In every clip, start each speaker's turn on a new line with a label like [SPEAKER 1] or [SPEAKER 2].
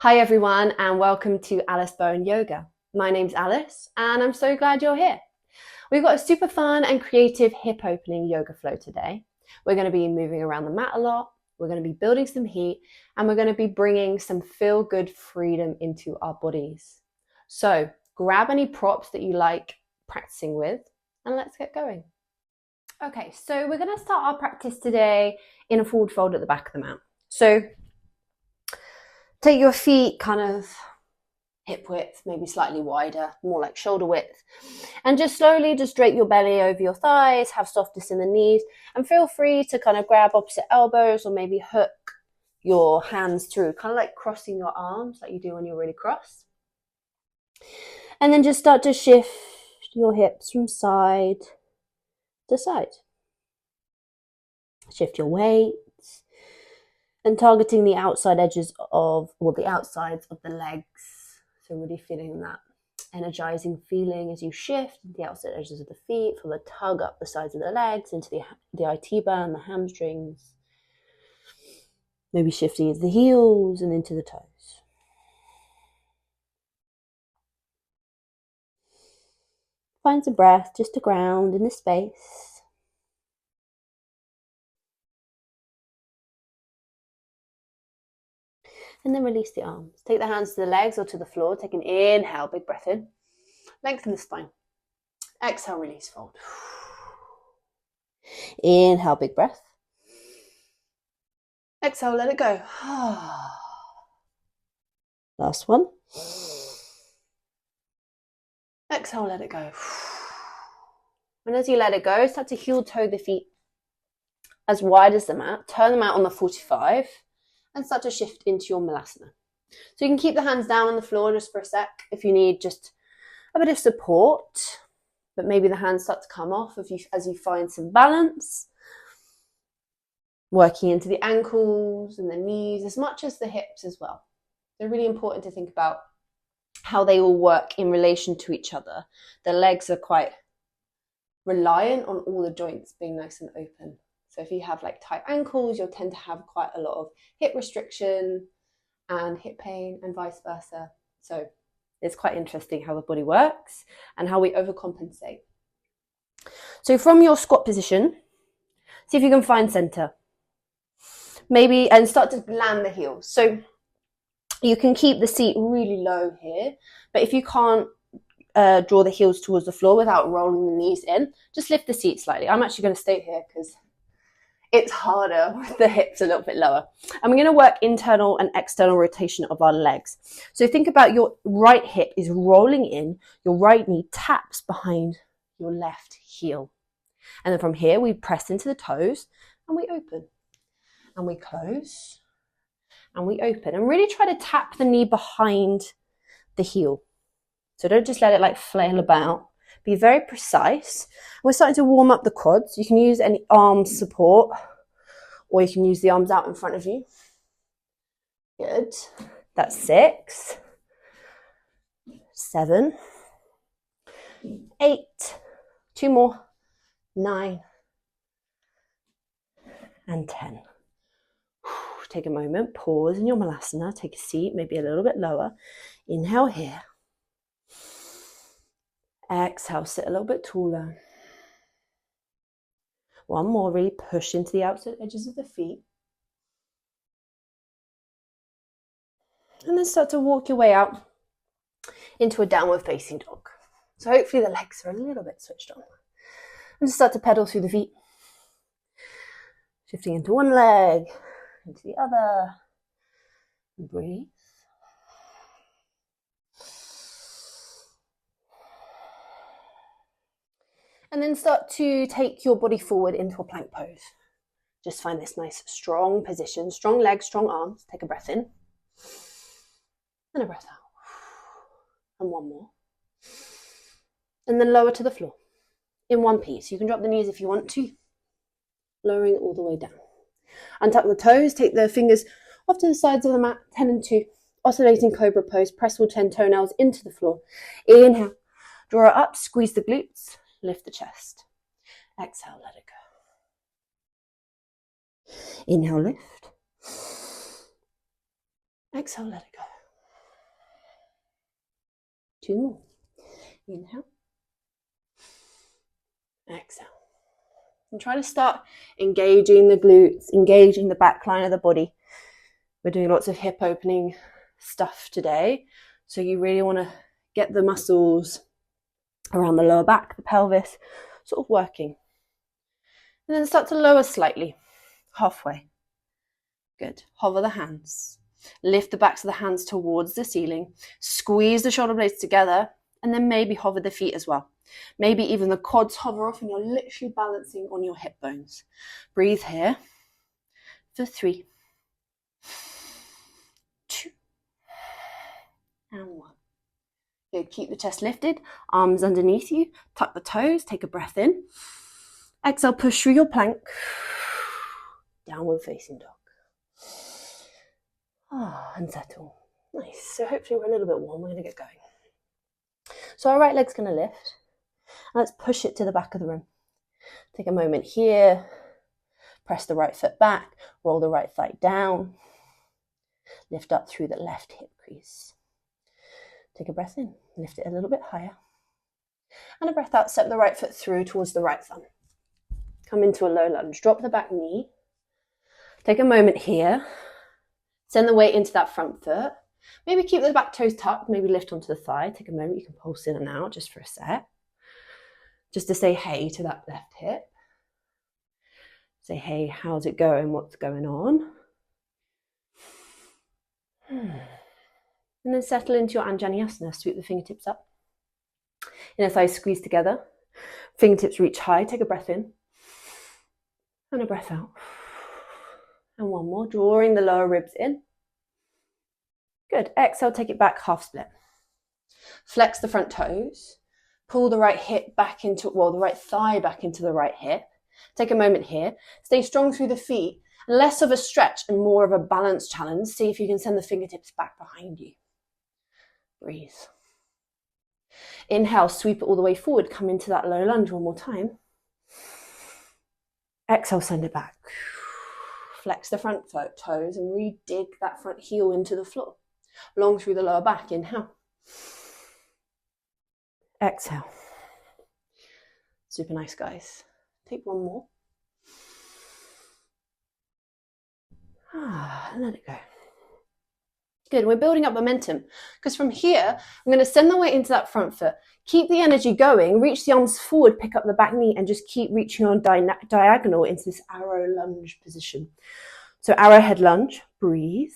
[SPEAKER 1] Hi everyone and welcome to Alice Bowen Yoga. My name's Alice and I'm so glad you're here. We've got a super fun and creative hip opening yoga flow today. We're going to be moving around the mat a lot, we're going to be building some heat, and we're going to be bringing some feel-good freedom into our bodies. So grab any props that you like practicing with and let's get going. Okay, so we're going to start our practice today in a forward fold at the back of the mat. So take your feet kind of hip width, maybe slightly wider, more like shoulder width. And just slowly just drape your belly over your thighs, have softness in the knees, and feel free to kind of grab opposite elbows or maybe hook your hands through, kind of like crossing your arms like you do when you're really cross. And then just start to shift your hips from side to side. Shift your weight. And targeting the outside edges of, or the outsides of the legs. So really feeling that energizing feeling as you shift the outside edges of the feet, feel the tug up the sides of the legs into the IT band, the hamstrings. Maybe shifting into the heels and into the toes. Find some breath just to ground in the space. And then release the arms. Take the hands to the legs or to the floor. Take an inhale, big breath in. Lengthen the spine. Exhale, release, fold. Inhale, big breath. Exhale, let it go. Last one. Exhale, let it go. And as you let it go, start to heel toe the feet as wide as the mat. Turn them out on the 45 and start to shift into your Malasana. So you can keep the hands down on the floor just for a sec if you need just a bit of support, but maybe the hands start to come off as you find some balance. Working into the ankles and the knees as much as the hips as well. They're really important to think about how they all work in relation to each other. The legs are quite reliant on all the joints being nice and open. So if you have like tight ankles, you'll tend to have quite a lot of hip restriction and hip pain and vice versa. So it's quite interesting how the body works and how we overcompensate. So from your squat position, see if you can find center. Maybe, and start to land the heels. So you can keep the seat really low here, but if you can't draw the heels towards the floor without rolling the knees in, just lift the seat slightly. I'm actually going to stay here because it's harder with the hips a little bit lower. And we're going to work internal and external rotation of our legs. So think about your right hip is rolling in, your right knee taps behind your left heel. And then from here, we press into the toes and we open. And we close and we open, and really try to tap the knee behind the heel. So don't just let it like flail about. Be very precise. We're starting to warm up the quads. You can use any arm support or you can use the arms out in front of you. Good. That's 6, 7, 8, 2 more, 9, and 10. Take a moment, pause in your Malasana, take a seat, maybe a little bit lower. Inhale here. Exhale, sit a little bit taller. One more, really push into the outside edges of the feet. And then start to walk your way out into a downward facing dog. So hopefully the legs are a little bit switched on. And just start to pedal through the feet. Shifting into one leg, into the other. Breathe. And then start to take your body forward into a plank pose. Just find this nice strong position, strong legs, strong arms. Take a breath in and a breath out. And one more. And then lower to the floor in one piece. You can drop the knees if you want to, lowering it all the way down. Untuck the toes, take the fingers off to the sides of the mat, 10 and 2. Oscillating cobra pose, press all 10 toenails into the floor. Inhale, draw it up, squeeze the glutes, lift the chest. Exhale, let it go. Inhale, lift. Exhale, let it go. 2 more. Inhale. Exhale. And try to start engaging the glutes, engaging the back line of the body. We're doing lots of hip opening stuff today. So you really want to get the muscles around the lower back, the pelvis, sort of working. And then start to lower slightly, halfway. Good. Hover the hands. Lift the backs of the hands towards the ceiling. Squeeze the shoulder blades together, and then maybe hover the feet as well. Maybe even the quads hover off and you're literally balancing on your hip bones. Breathe here for 3, 2, and 1. Good. Keep the chest lifted, arms underneath you, tuck the toes, take a breath in. Exhale, push through your plank. Downward facing dog. And settle. Nice. So hopefully we're a little bit warm. We're going to get going. So our right leg's going to lift. And let's push it to the back of the room. Take a moment here. Press the right foot back. Roll the right thigh down. Lift up through the left hip crease. Take a breath in. Lift it a little bit higher. And a breath out. Step the right foot through towards the right thumb. Come into a low lunge. Drop the back knee. Take a moment here. Send the weight into that front foot. Maybe keep the back toes tucked. Maybe lift onto the thigh. Take a moment. You can pulse in and out just for a sec. Just to say hey to that left hip. Say hey, how's it going? What's going on? And then settle into your Anjaneyasana. Sweep the fingertips up. Inner thighs squeeze together. Fingertips reach high. Take a breath in. And a breath out. And one more, drawing the lower ribs in. Good. Exhale, take it back, half split. Flex the front toes. Pull the right hip back into, the right thigh back into the right hip. Take a moment here. Stay strong through the feet. Less of a stretch and more of a balance challenge. See if you can send the fingertips back behind you. Breathe. Inhale, sweep it all the way forward. Come into that low lunge one more time. Exhale, send it back. Flex the front toes and re-dig that front heel into the floor. Long through the lower back. Inhale. Exhale. Super nice, guys. Take one more. And let it go. Good. We're building up momentum because from here, I'm going to send the weight into that front foot. Keep the energy going. Reach the arms forward. Pick up the back knee and just keep reaching on diagonal into this arrow lunge position. So arrowhead lunge. Breathe.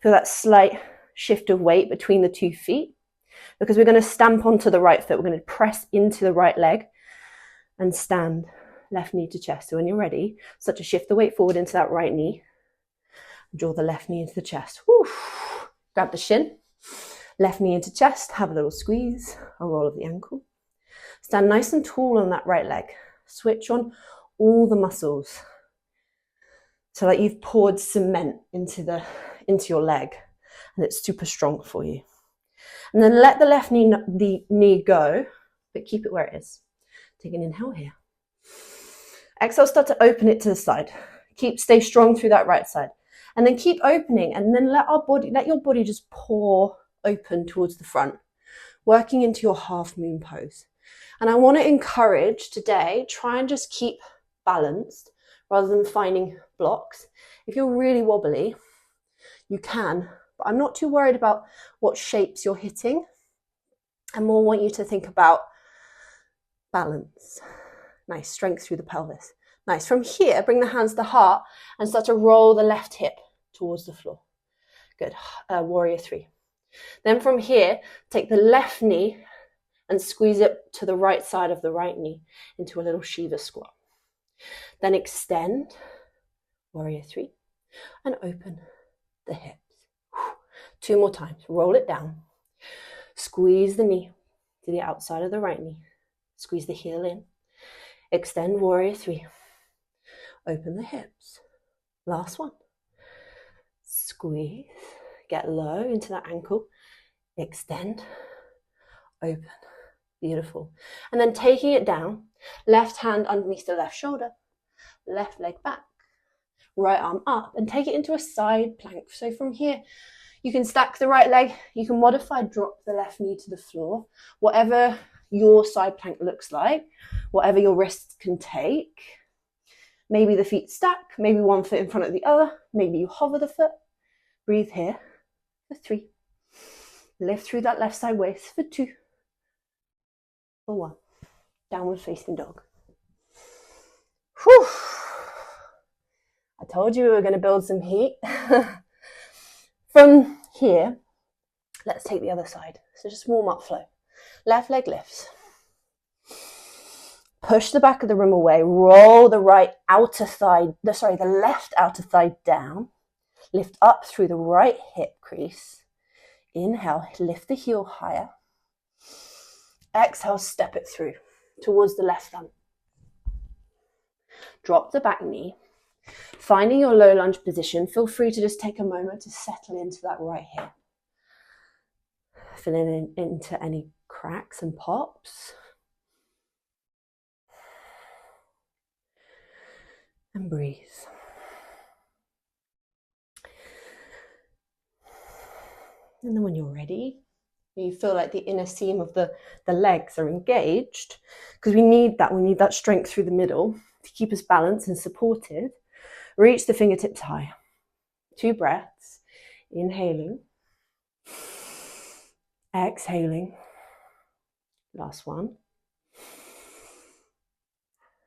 [SPEAKER 1] Feel that slight shift of weight between the 2 feet because we're going to stamp onto the right foot. We're going to press into the right leg and stand left knee to chest. So when you're ready, start to shift the weight forward into that right knee. Draw the left knee into the chest. Woo. Grab the shin. Left knee into chest. Have a little squeeze. A roll of the ankle. Stand nice and tall on that right leg. Switch on all the muscles. So like you've poured cement into your leg. And it's super strong for you. And then let the left knee go. But keep it where it is. Take an inhale here. Exhale, start to open it to the side. Stay strong through that right side. And then keep opening and then let your body just pour open towards the front, working into your half moon pose. And I want to encourage today, try and just keep balanced rather than finding blocks. If you're really wobbly, you can, but I'm not too worried about what shapes you're hitting. I more want you to think about balance. Nice, strength through the pelvis. Nice. From here, bring the hands to the heart and start to roll the left hip towards the floor. Good. Warrior 3. Then from here, take the left knee and squeeze it to the right side of the right knee into a little Shiva squat. Then extend, Warrior 3, and open the hips. 2 more times. Roll it down. Squeeze the knee to the outside of the right knee. Squeeze the heel in. Extend, Warrior 3. Open the hips. Last one. Squeeze. Get low into that ankle. Extend. Open. Beautiful. And then taking it down, left hand underneath the left shoulder, left leg back, right arm up, and take it into a side plank. So from here, You can stack the right leg. You can modify, drop the left knee to the floor. Whatever your side plank looks like, whatever your wrists can take. Maybe the feet stack, maybe one foot in front of the other. Maybe you hover the foot. Breathe here for 3. Lift through that left side waist for 2. For 1. Downward facing dog. Whew. I told you we were going to build some heat. From here, let's take the other side. So just warm up flow. Left leg lifts. Push the back of the room away. Roll the left outer thigh down. Lift up through the right hip crease. Inhale, lift the heel higher. Exhale, step it through towards the left thumb. Drop the back knee. Finding your low lunge position, feel free to just take a moment to settle into that right hip. Filling into any cracks and pops. And breathe. And then when you're ready, you feel like the inner seam of the legs are engaged, because we need that strength through the middle to keep us balanced and supported. Reach the fingertips high. 2 breaths. Inhaling. Exhaling. Last one.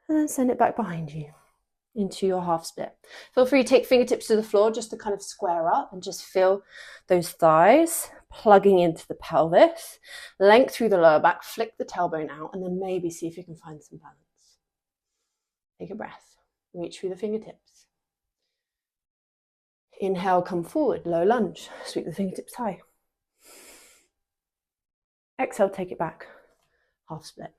[SPEAKER 1] And then send it back behind you into your half split. Feel free to take fingertips to the floor just to kind of square up and just feel those thighs plugging into the pelvis. Length through the lower back, flick the tailbone out, and then maybe see if you can find some balance. Take a breath. Reach through the fingertips. Inhale, come forward, low lunge. Sweep the fingertips high. Exhale, take it back. Half split.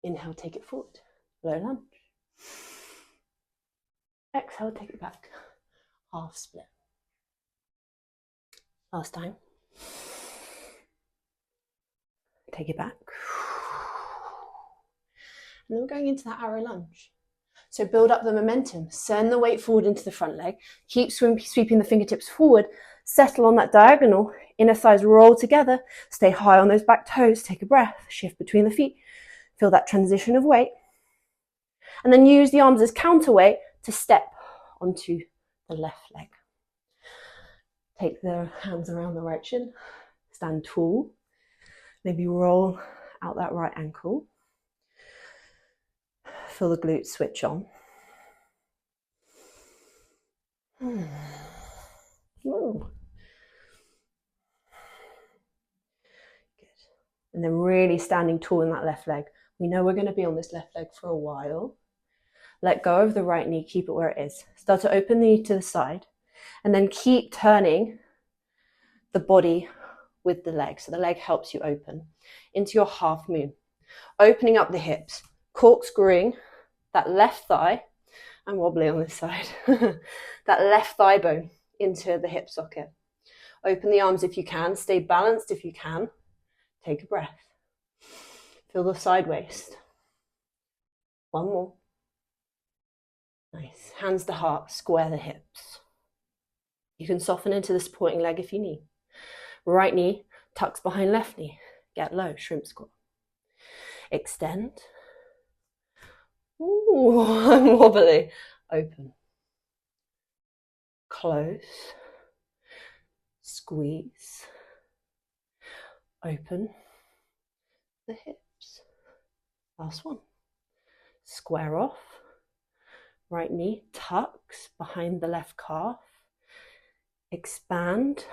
[SPEAKER 1] Inhale, take it forward. Low lunge. Exhale, take it back. Half split. Last time. Take it back. And then we're going into that arrow lunge. So build up the momentum. Send the weight forward into the front leg. Keep sweeping the fingertips forward. Settle on that diagonal. Inner thighs roll together. Stay high on those back toes. Take a breath. Shift between the feet. Feel that transition of weight. And then use the arms as counterweight to step onto the left leg. Take the hands around the right shin. Stand tall. Maybe roll out that right ankle. Feel the glutes switch on. Ooh. Good. And then really standing tall in that left leg. We know we're going to be on this left leg for a while. Let go of the right knee, keep it where it is. Start to open the knee to the side, and then keep turning the body with the leg. So the leg helps you open into your half moon. Opening up the hips, corkscrewing that left thigh. I'm wobbly on this side. That left thigh bone into the hip socket. Open the arms if you can. Stay balanced if you can. Take a breath. Feel the side waist. One more. Nice. Hands to heart, square the hips. You can soften into the supporting leg if you need. Right knee tucks behind left knee. Get low, shrimp squat. Extend. Ooh, I'm wobbly. Open. Close. Squeeze. Open the hips. Last one. Square off. Right knee tucks behind the left calf. Expand.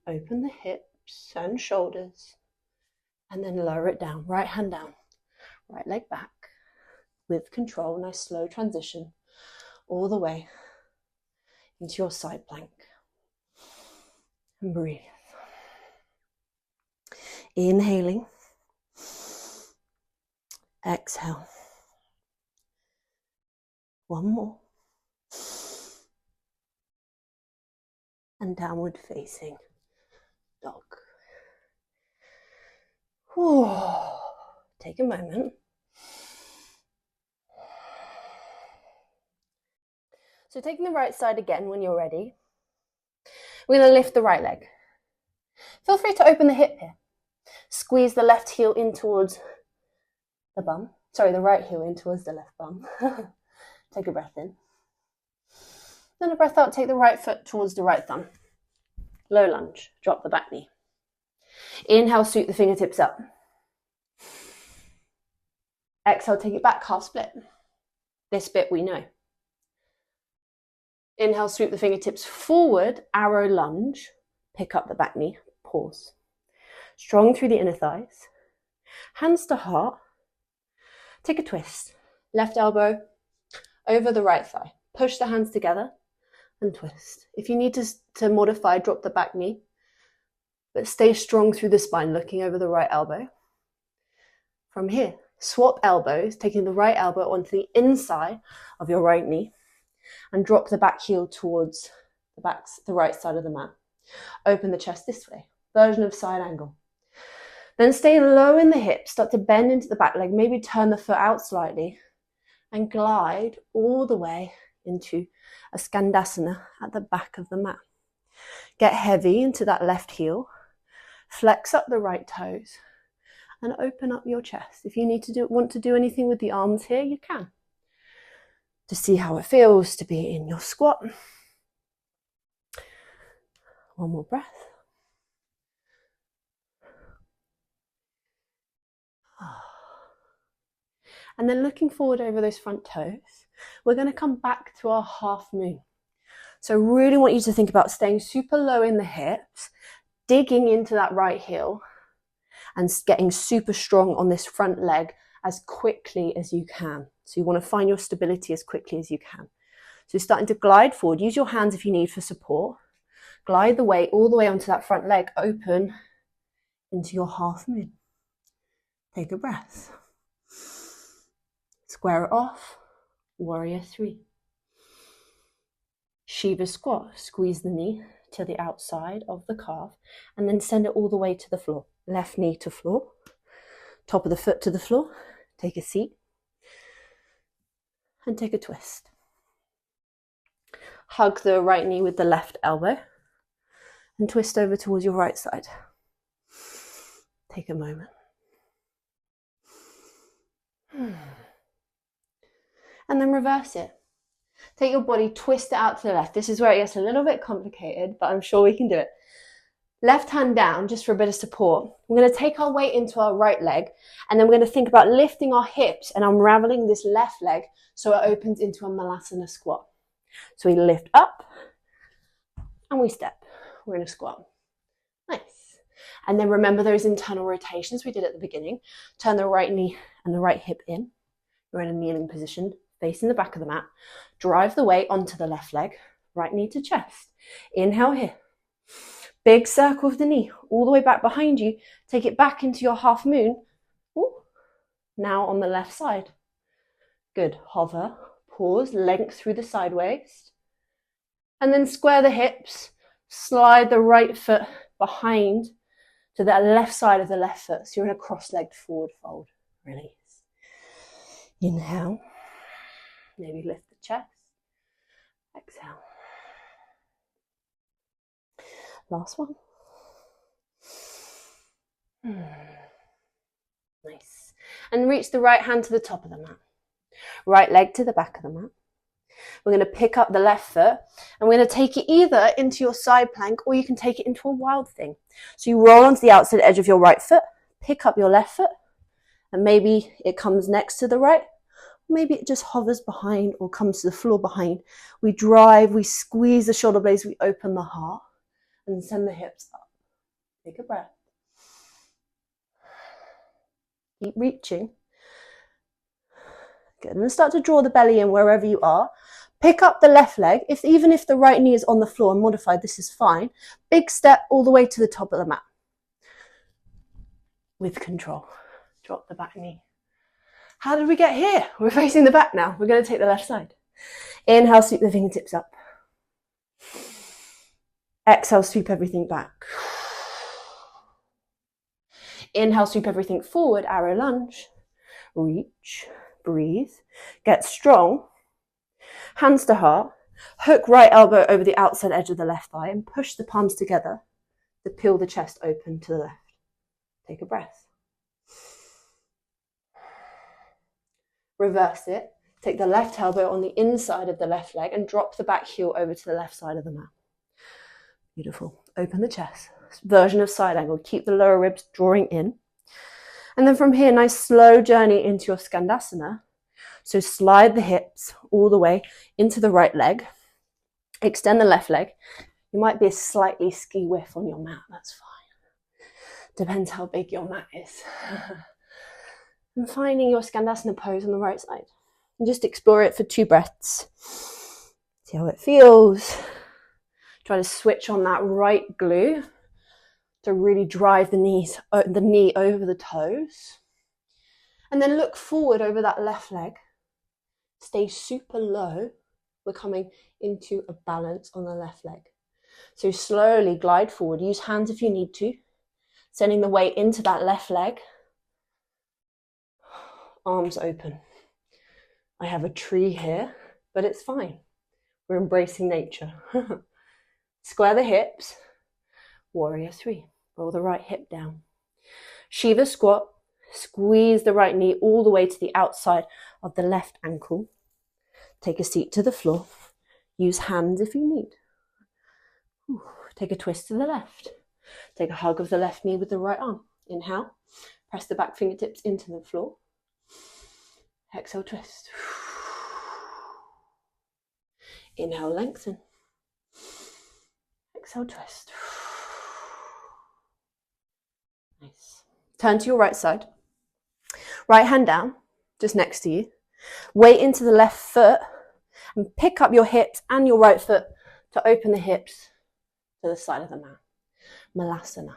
[SPEAKER 1] Open the hips and shoulders. And then lower it down. Right hand down. Right leg back. With control. Nice slow transition. All the way into your side plank. And breathe. Inhaling. Exhale. One more. And downward facing dog. Whew. Take a moment. So taking the right side again when you're ready. We're going to lift the right leg. Feel free to open the hip here. Squeeze the left heel in towards the bum. Sorry, the right heel in towards the left bum. Take a breath in. Then a breath out, take the right foot towards the right thumb. Low lunge, drop the back knee. Inhale, sweep the fingertips up. Exhale, take it back, half split. This bit we know. Inhale, sweep the fingertips forward, arrow lunge. Pick up the back knee, pause. Strong through the inner thighs. Hands to heart. Take a twist. Left elbow over the right thigh. Push the hands together and twist. If you need to modify, drop the back knee, but stay strong through the spine, looking over the right elbow. From here, swap elbows, taking the right elbow onto the inside of your right knee and drop the back heel towards the right side of the mat. Open the chest this way, version of side angle. Then stay low in the hips, start to bend into the back leg, maybe turn the foot out slightly and glide all the way into a Skandasana at the back of the mat. Get heavy into that left heel, flex up the right toes and open up your chest. If you want to do anything with the arms here, you can. To see how it feels to be in your squat. One more breath. And then looking forward over those front toes, we're going to come back to our half moon. So really want you to think about staying super low in the hips, digging into that right heel and getting super strong on this front leg as quickly as you can. So you want to find your stability as quickly as you can. So you're starting to glide forward. Use your hands if you need for support. Glide the weight all the way onto that front leg, open into your half moon. Take a breath. Square it off, warrior 3. Shiva squat, squeeze the knee to the outside of the calf and then send it all the way to the floor. Left knee to floor, top of the foot to the floor. Take a seat and take a twist. Hug the right knee with the left elbow and twist over towards your right side. Take a moment. And then reverse it. Take your body, twist it out to the left. This is where it gets a little bit complicated, but I'm sure we can do it. Left hand down, just for a bit of support. We're going to take our weight into our right leg, and then we're going to think about lifting our hips and unraveling this left leg so it opens into a Malasana squat. So we lift up, and we step. We're in a squat. Nice. And then remember those internal rotations we did at the beginning. Turn the right knee and the right hip in. You're in a kneeling position, facing the back of the mat. Drive the weight onto the left leg, right knee to chest. Inhale here. Big circle of the knee, all the way back behind you. Take it back into your half moon. Ooh. Now on the left side. Good. Hover, pause, length through the side waist. And then square the hips. Slide the right foot behind to the left side of the left foot. So you're in a cross-legged forward fold. Release. Inhale. Maybe lift the chest. Exhale. Last one. Nice. And reach the right hand to the top of the mat. Right leg to the back of the mat. We're going to pick up the left foot and we're going to take it either into your side plank or you can take it into a wild thing. So you roll onto the outside edge of your right foot, pick up your left foot, and maybe it comes next to the right. Maybe it just hovers behind or comes to the floor behind. We drive, we squeeze the shoulder blades, we open the heart and send the hips up. Take a breath. Keep reaching. Good. And then start to draw the belly in wherever you are. Pick up the left leg. Even if the right knee is on the floor and modified, this is fine. Big step all the way to the top of the mat. With control. Drop the back knee. How did we get here? We're facing the back now. We're going to take the left side. Inhale, sweep the fingertips up. Exhale, sweep everything back. Inhale, sweep everything forward, arrow lunge. Reach, breathe, get strong. Hands to heart. Hook right elbow over the outside edge of the left thigh and push the palms together to peel the chest open to the left. Take a breath. Reverse it. Take the left elbow on the inside of the left leg and drop the back heel over to the left side of the mat. Beautiful. Open the chest. Version of side angle. Keep the lower ribs drawing in. And then from here, nice slow journey into your Skandasana. So slide the hips all the way into the right leg. Extend the left leg. You might be a slightly ski whiff on your mat. That's fine. Depends how big your mat is. And finding your Skandasana pose on the right side. And just explore it for 2 breaths. See how it feels. Try to switch on that right glute to really drive the knee over the toes. And then look forward over that left leg. Stay super low. We're coming into a balance on the left leg. So slowly glide forward. Use hands if you need to. Sending the weight into that left leg. Arms open. I have a tree here, but it's fine. We're embracing nature. Square the hips. Warrior 3. Roll the right hip down. Shiva squat. Squeeze the right knee all the way to the outside of the left ankle. Take a seat to the floor. Use hands if you need. Take a twist to the left. Take a hug of the left knee with the right arm. Inhale. Press the back fingertips into the floor. Exhale, twist. Inhale, lengthen. Exhale, twist. Nice. Turn to your right side. Right hand down, just next to you. Weight into the left foot and pick up your hips and your right foot to open the hips to the side of the mat. Malasana.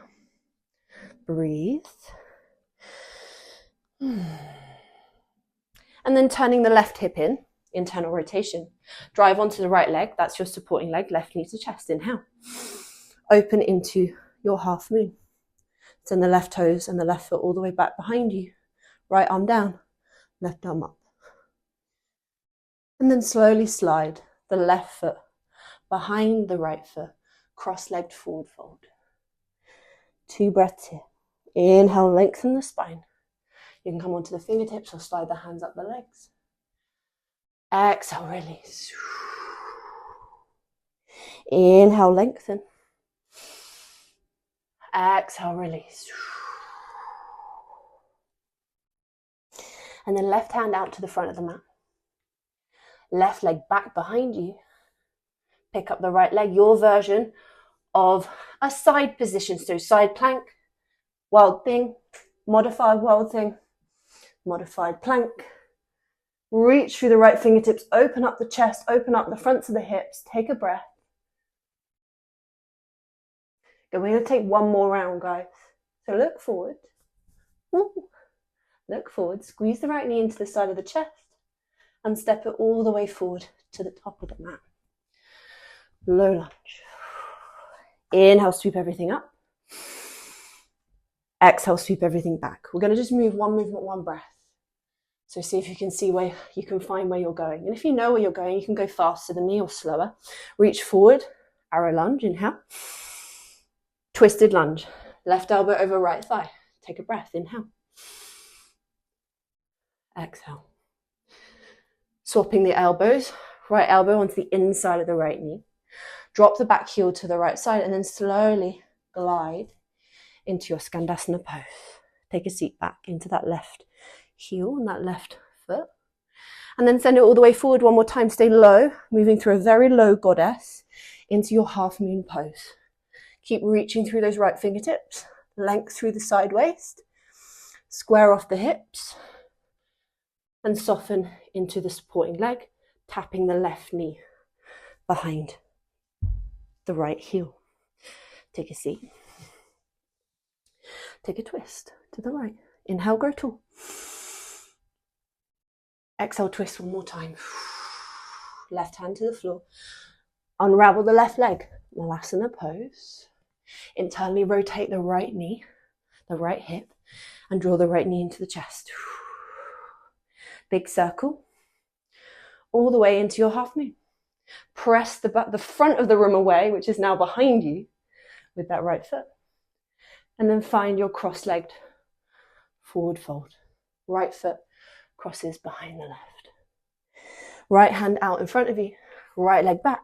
[SPEAKER 1] Breathe. And then turning the left hip in, internal rotation. Drive onto the right leg, that's your supporting leg, left knee to chest, inhale. Open into your half moon. Send the left toes and the left foot all the way back behind you. Right arm down, left arm up. And then slowly slide the left foot behind the right foot, cross-legged forward fold. 2 breaths here. Inhale, lengthen the spine. You can come onto the fingertips or slide the hands up the legs. Exhale, release. Inhale, lengthen. Exhale, release. And then left hand out to the front of the mat. Left leg back behind you. Pick up the right leg, your version of a side position. So side plank, wild thing, modified wild thing, modified plank. Reach through the right fingertips, open up the chest, open up the fronts of the hips, take a breath. Okay, we're going to take 1 more round, guys. So look forward. Look forward, squeeze the right knee into the side of the chest and step it all the way forward to the top of the mat. Low lunge. Inhale, sweep everything up. Exhale, sweep everything back. We're going to just move 1 movement, 1 breath. So see if you can see where you can find where you're going. And if you know where you're going, you can go faster than me or slower. Reach forward, arrow lunge, inhale. Twisted lunge, left elbow over right thigh. Take a breath, inhale. Exhale. Swapping the elbows, right elbow onto the inside of the right knee. Drop the back heel to the right side and then slowly glide into your Skandasana pose. Take a seat back into that left heel and that left foot. And then send it all the way forward 1 more time. Stay low, moving through a very low goddess into your half moon pose. Keep reaching through those right fingertips, length through the side waist, square off the hips, and soften into the supporting leg, tapping the left knee behind the right heel. Take a seat. Take a twist to the right. Inhale, grow tall. Exhale, twist 1 more time. Left hand to the floor. Unravel the left leg. Malasana pose. Internally rotate the right knee, the right hip, and draw the right knee into the chest. Big circle. All the way into your half moon. Press the front of the room away, which is now behind you, with that right foot. And then find your cross-legged forward fold. Right foot crosses behind the left. Right hand out in front of you, right leg back.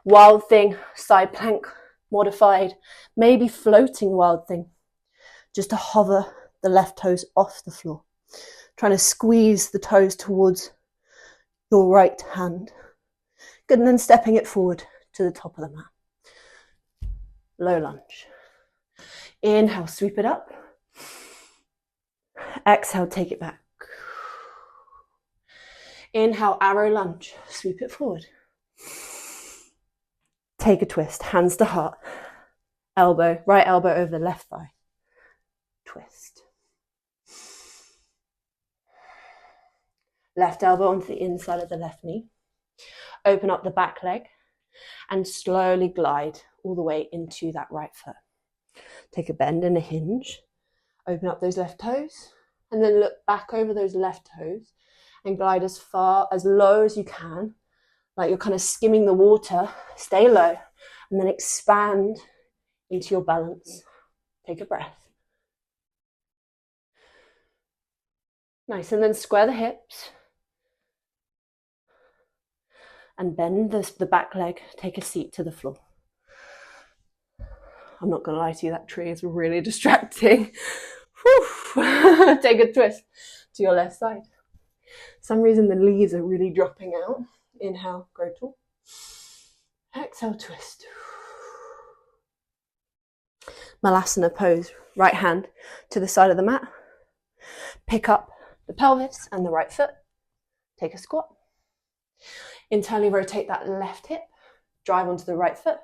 [SPEAKER 1] Wild thing, side plank, modified, maybe floating wild thing. Just to hover the left toes off the floor. Trying to squeeze the toes towards your right hand. Good, and then stepping it forward to the top of the mat. Low lunge. Inhale, sweep it up. Exhale, take it back. Inhale, arrow lunge, sweep it forward. Take a twist, hands to heart. Elbow, right elbow over the left thigh. Twist. Left elbow onto the inside of the left knee. Open up the back leg and slowly glide all the way into that right foot. Take a bend and a hinge. Open up those left toes and then look back over those left toes and glide as low as you can, like you're kind of skimming the water. Stay low and then expand into your balance. Take a breath. Nice, and then square the hips and bend the back leg. Take a seat to the floor. I'm not going to lie to you, that tree is really distracting. Take a twist to your left side. For some reason the leaves are really dropping out. Inhale, grow tall. Exhale, twist. Malasana pose. Right hand to the side of the mat. Pick up the pelvis and the right foot. Take a squat. Internally rotate that left hip. Drive onto the right foot.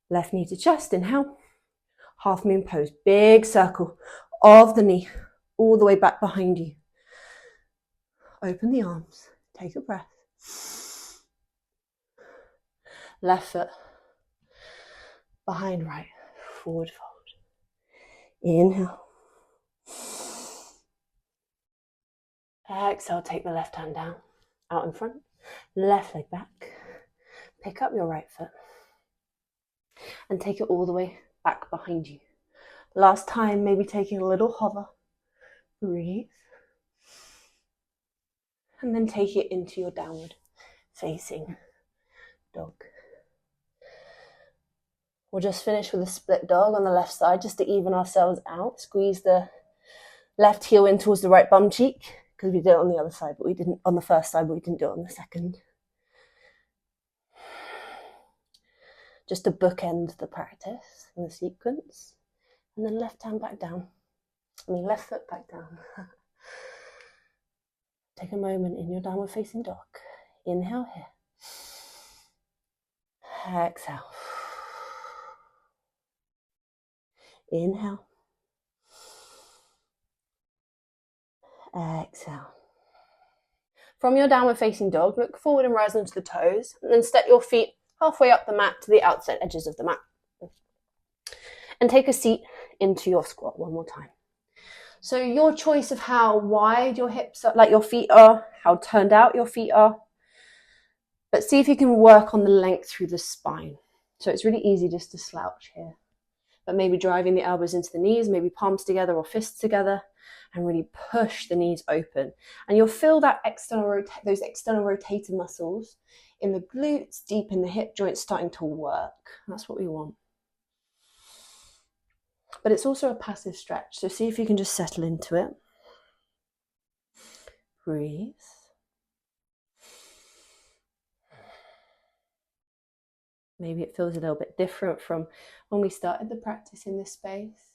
[SPEAKER 1] Left knee to chest. Inhale. Half moon pose. Big circle of the knee all the way back behind you. Open the arms. Take a breath. Left foot behind right. Forward fold. Inhale. Exhale, take the left hand down, out in front. Left leg back. Pick up your right foot and take it all the way back behind you. Last time, maybe taking a little hover. Breathe. And then take it into your downward facing dog. We'll just finish with a split dog on the left side just to even ourselves out. Squeeze the left heel in towards the right bum cheek, because we did it on the other side, but we didn't on the first side, but we didn't do it on the second. Just to bookend the practice and the sequence. And then left hand back down. Left foot back down. Take a moment in your downward facing dog. Inhale here. Exhale. Inhale. Exhale. From your downward facing dog, look forward and rise onto the toes, and then step your feet halfway up the mat to the outside edges of the mat. And take a seat into your squat one more time. So your choice of how wide your hips are, like your feet are, how turned out your feet are. But see if you can work on the length through the spine. So it's really easy just to slouch here. But maybe driving the elbows into the knees, maybe palms together or fists together, and really push the knees open. And you'll feel that those external rotator muscles in the glutes, deep in the hip joints starting to work. That's what we want. But it's also a passive stretch, so see if you can just settle into it. Breathe. Maybe it feels a little bit different from when we started the practice in this space.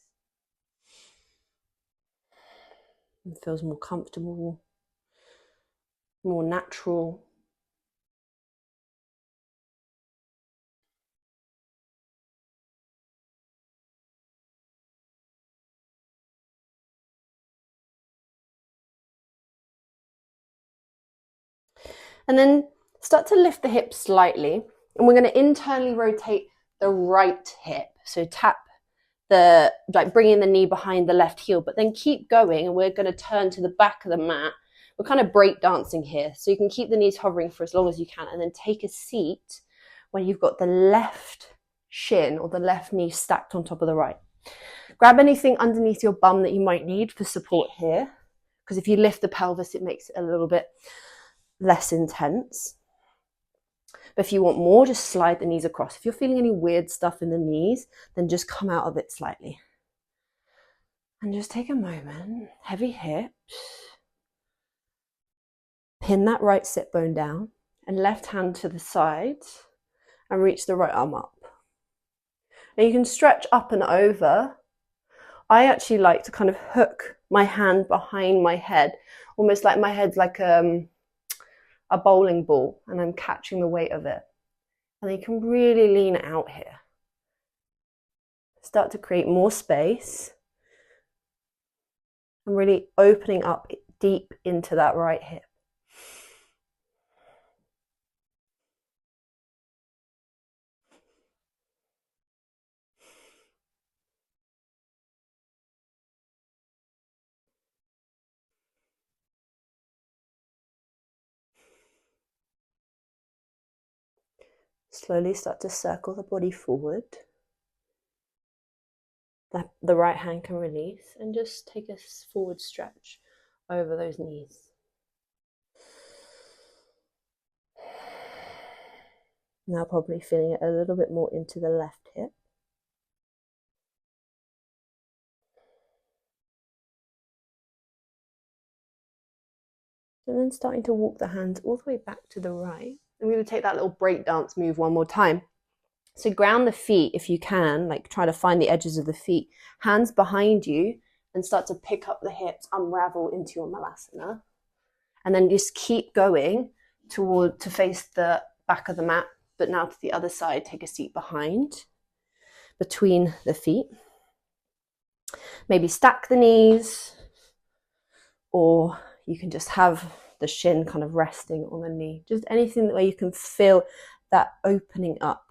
[SPEAKER 1] It feels more comfortable, more natural. And then start to lift the hips slightly. And we're going to internally rotate the right hip. So tap bringing the knee behind the left heel, but then keep going. And we're going to turn to the back of the mat. We're we're kind of break dancing here. So you can keep the knees hovering for as long as you can, and then take a seat when you've got the left shin or the left knee stacked on top of the right. Grab anything underneath your bum that you might need for support here, because if you lift the pelvis, it makes it a little bit less intense. But if you want more, just slide the knees across. If you're feeling any weird stuff in the knees, then just come out of it slightly. And just take a moment, heavy hips. Pin that right sit bone down and left hand to the side and reach the right arm up. Now you can stretch up and over. I actually like to kind of hook my hand behind my head, almost like my head's like a bowling ball and I'm catching the weight of it. And then you can really lean out here. Start to create more space and really opening up deep into that right hip. Slowly start to circle the body forward. The right hand can release and just take a forward stretch over those knees. Now probably feeling it a little bit more into the left hip. And then starting to walk the hands all the way back to the right. I'm going to take that little break dance move one more time. So ground the feet if you can, like try to find the edges of the feet. Hands behind you and start to pick up the hips, unravel into your malasana. And then just keep going to face the back of the mat, but now to the other side, take a seat behind, between the feet. Maybe stack the knees, or you can just have the shin kind of resting on the knee. Just anything where you can feel that opening up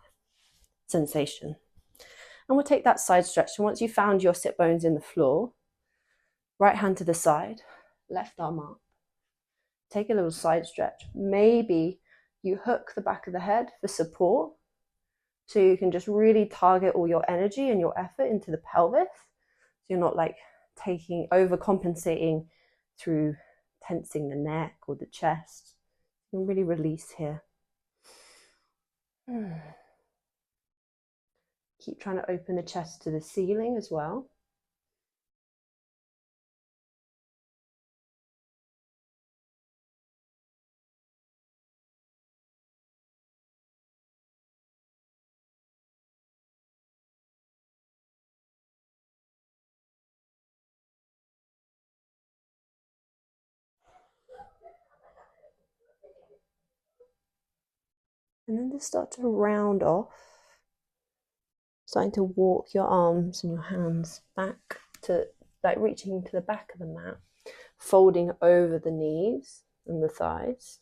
[SPEAKER 1] sensation. And we'll take that side stretch. And once you've found your sit bones in the floor, right hand to the side, left arm up. Take a little side stretch. Maybe you hook the back of the head for support. So you can just really target all your energy and your effort into the pelvis. So you're not like overcompensating through tensing the neck or the chest. You can really release here. Keep trying to open the chest to the ceiling as well. And then just start to round off. Starting to walk your arms and your hands back to, like reaching to the back of the mat, folding over the knees and the thighs.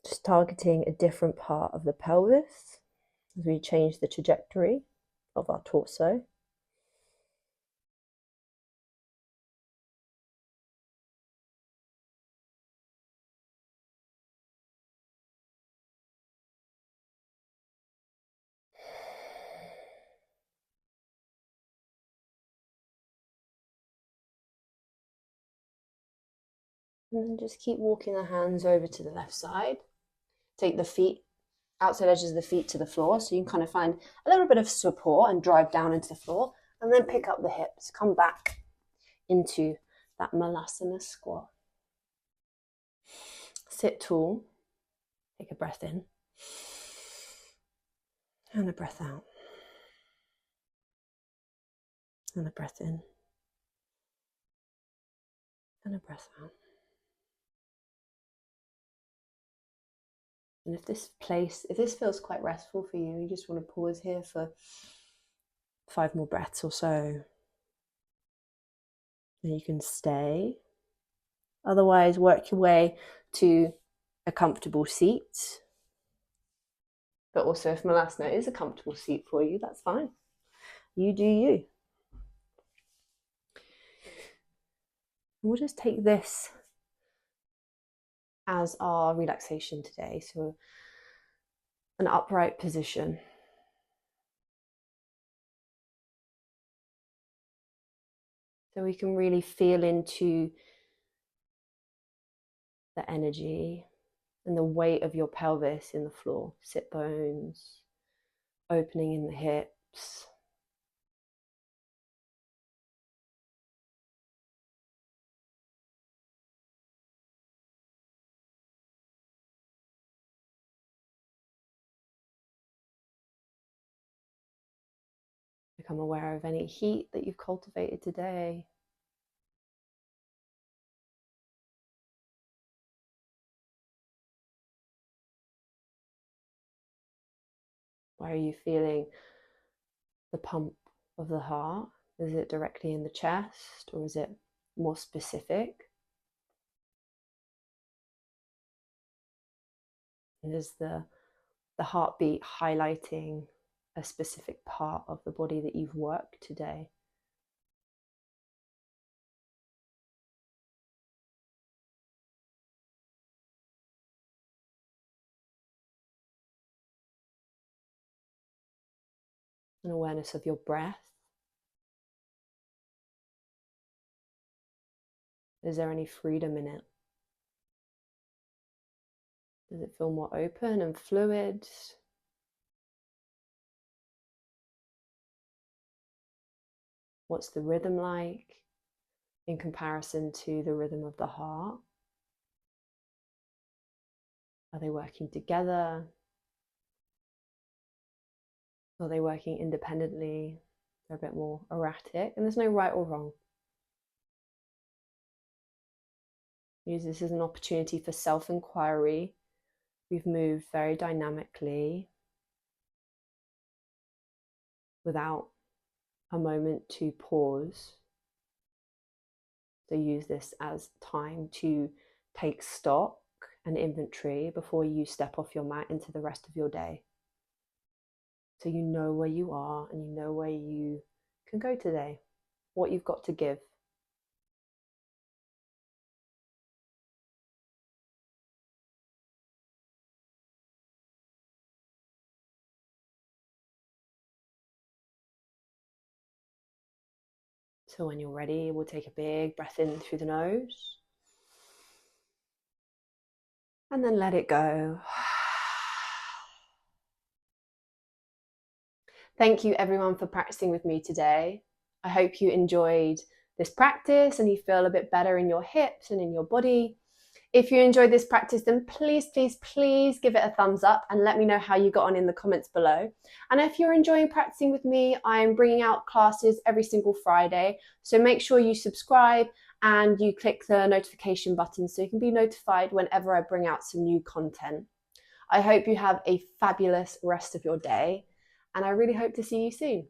[SPEAKER 1] Just targeting a different part of the pelvis as we change the trajectory of our torso. And then just keep walking the hands over to the left side. Take the feet, outside edges of the feet to the floor, so you can kind of find a little bit of support and drive down into the floor, and then pick up the hips, come back into that malasana squat. Sit tall, take a breath in, and a breath out, and a breath in, and a breath out. And if this feels quite restful for you, you just want to pause here for 5 more breaths or so. And you can stay. Otherwise, work your way to a comfortable seat. But also, if Malasana is a comfortable seat for you, that's fine. You do you. we'll just take this as our relaxation today. So an upright position. So we can really feel into the energy and the weight of your pelvis in the floor, sit bones, opening in the hips. Become aware of any heat that you've cultivated today. Where are you feeling the pump of the heart? Is it directly in the chest, or is it more specific? And is the heartbeat highlighting a specific part of the body that you've worked today? An awareness of your breath. Is there any freedom in it? Does it feel more open and fluid? What's the rhythm like in comparison to the rhythm of the heart? Are they working together? Are they working independently? They're a bit more erratic, and there's no right or wrong. Use this as an opportunity for self-inquiry. We've moved very dynamically without a moment to pause. So use this as time to take stock and inventory before you step off your mat into the rest of your day. So you know where you are and you know where you can go today, what you've got to give. So when you're ready, we'll take a big breath in through the nose and then let it go. Thank you everyone for practicing with me today. I hope you enjoyed this practice and you feel a bit better in your hips and in your body. If you enjoyed this practice, then please, please, please give it a thumbs up and let me know how you got on in the comments below. And if you're enjoying practicing with me, I'm bringing out classes every single Friday. So make sure you subscribe and you click the notification button so you can be notified whenever I bring out some new content. I hope you have a fabulous rest of your day, and I really hope to see you soon.